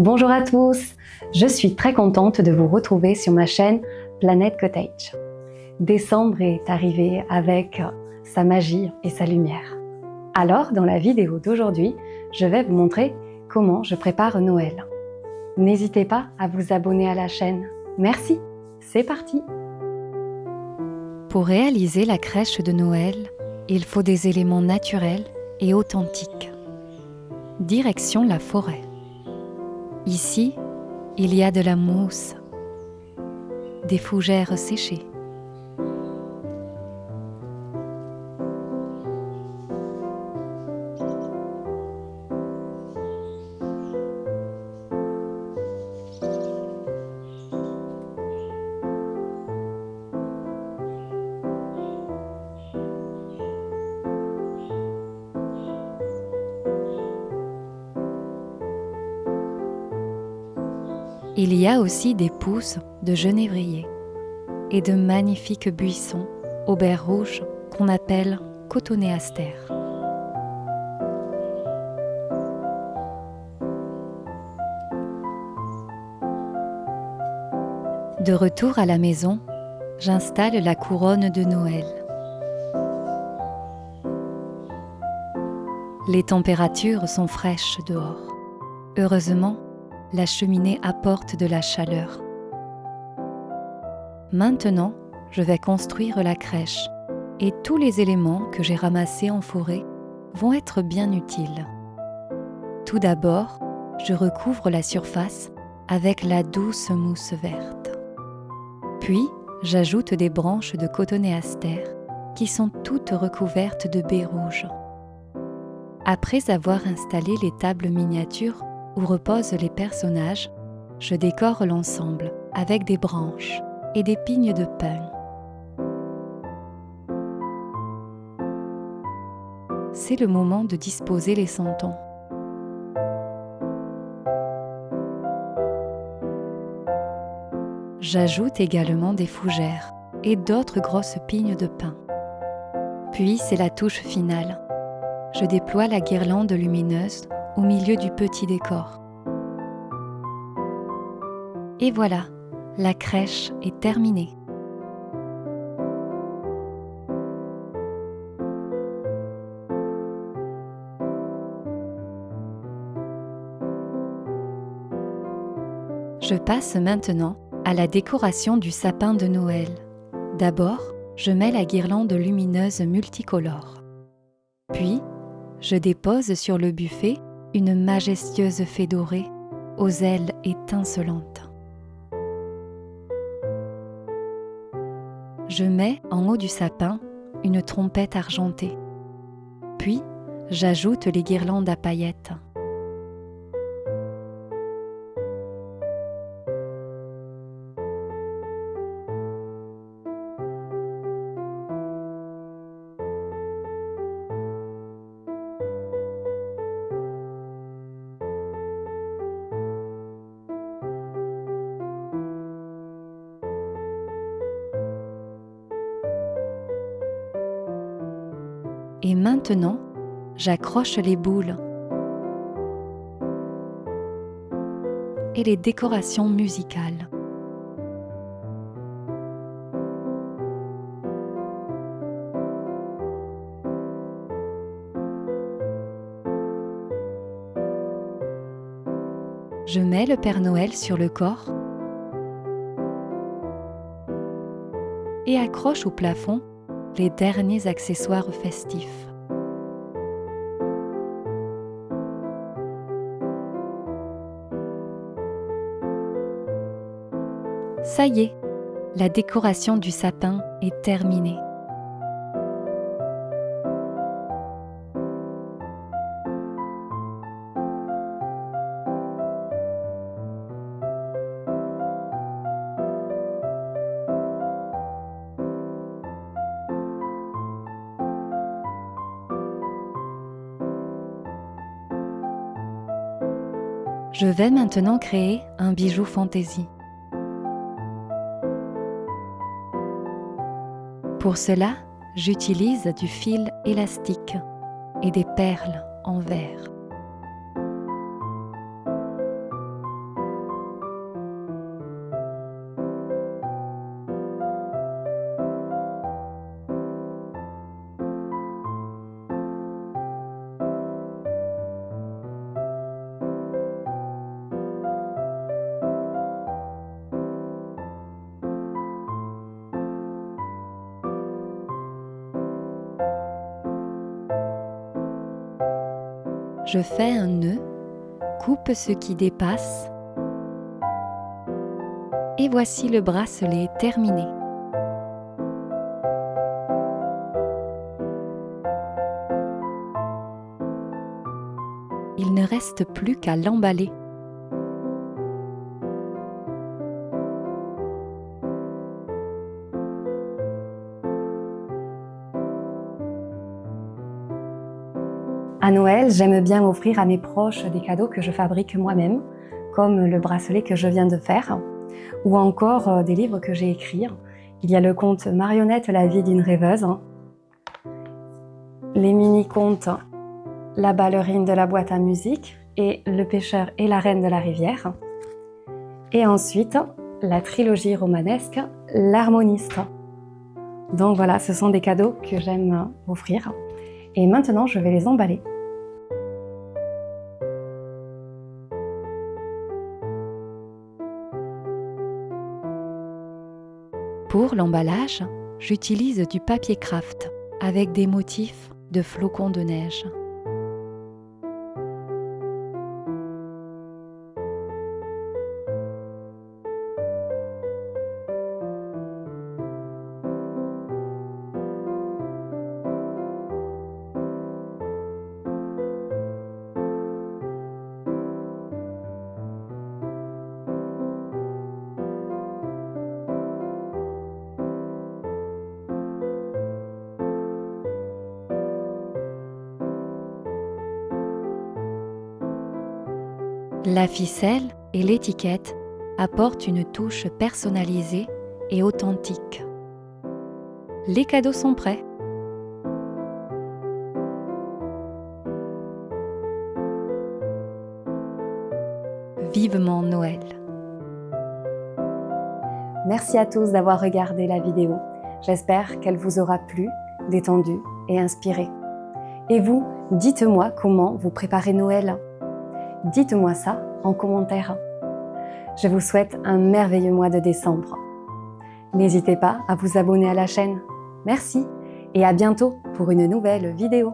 Bonjour à tous, je suis très contente de vous retrouver sur ma chaîne Planet Cottage. Décembre est arrivé avec sa magie et sa lumière. Alors, dans la vidéo d'aujourd'hui, je vais vous montrer comment je prépare Noël. N'hésitez pas à vous abonner à la chaîne. Merci, c'est parti! Pour réaliser la crèche de Noël, il faut des éléments naturels et authentiques. Direction la forêt. Ici, il y a de la mousse, des fougères séchées, il y a aussi des pousses de genévrier et de magnifiques buissons aux baies rouges qu'on appelle cotonéastères. De retour à la maison, j'installe la couronne de Noël. Les températures sont fraîches dehors. Heureusement, la cheminée apporte de la chaleur. Maintenant, je vais construire la crèche et tous les éléments que j'ai ramassés en forêt vont être bien utiles. Tout d'abord, je recouvre la surface avec la douce mousse verte. Puis, j'ajoute des branches de cotonéastère qui sont toutes recouvertes de baies rouges. Après avoir installé les tables miniatures où reposent les personnages, je décore l'ensemble avec des branches et des pignes de pin. C'est le moment de disposer les santons. J'ajoute également des fougères et d'autres grosses pignes de pin. Puis c'est la touche finale. Je déploie la guirlande lumineuse au milieu du petit décor. Et voilà, la crèche est terminée. Je passe maintenant à la décoration du sapin de Noël. D'abord, je mets la guirlande lumineuse multicolore. Puis, je dépose sur le buffet une majestueuse fée dorée aux ailes étincelantes. Je mets en haut du sapin une trompette argentée. Puis, j'ajoute les guirlandes à paillettes. Et maintenant, j'accroche les boules et les décorations musicales. Je mets le Père Noël sur le corps et accroche au plafond les derniers accessoires festifs. Ça y est, la décoration du sapin est terminée. Je vais maintenant créer un bijou fantaisie. Pour cela, j'utilise du fil élastique et des perles en verre. Je fais un nœud, coupe ce qui dépasse et voici le bracelet terminé. Il ne reste plus qu'à l'emballer. À Noël, j'aime bien offrir à mes proches des cadeaux que je fabrique moi-même, comme le bracelet que je viens de faire, ou encore des livres que j'ai écrits. Il y a le conte Marionnette, la vie d'une rêveuse, les mini-contes La ballerine de la boîte à musique et Le pêcheur et la reine de la rivière. Et ensuite, la trilogie romanesque L'harmoniste. Donc voilà, ce sont des cadeaux que j'aime offrir. Et maintenant, je vais les emballer. Pour l'emballage, j'utilise du papier craft avec des motifs de flocons de neige. La ficelle et l'étiquette apportent une touche personnalisée et authentique. Les cadeaux sont prêts. Vivement Noël! Merci à tous d'avoir regardé la vidéo. J'espère qu'elle vous aura plu, détendu et inspiré. Et vous, dites-moi comment vous préparez Noël. Dites-moi ça en commentaire. Je vous souhaite un merveilleux mois de décembre. N'hésitez pas à vous abonner à la chaîne. Merci et à bientôt pour une nouvelle vidéo.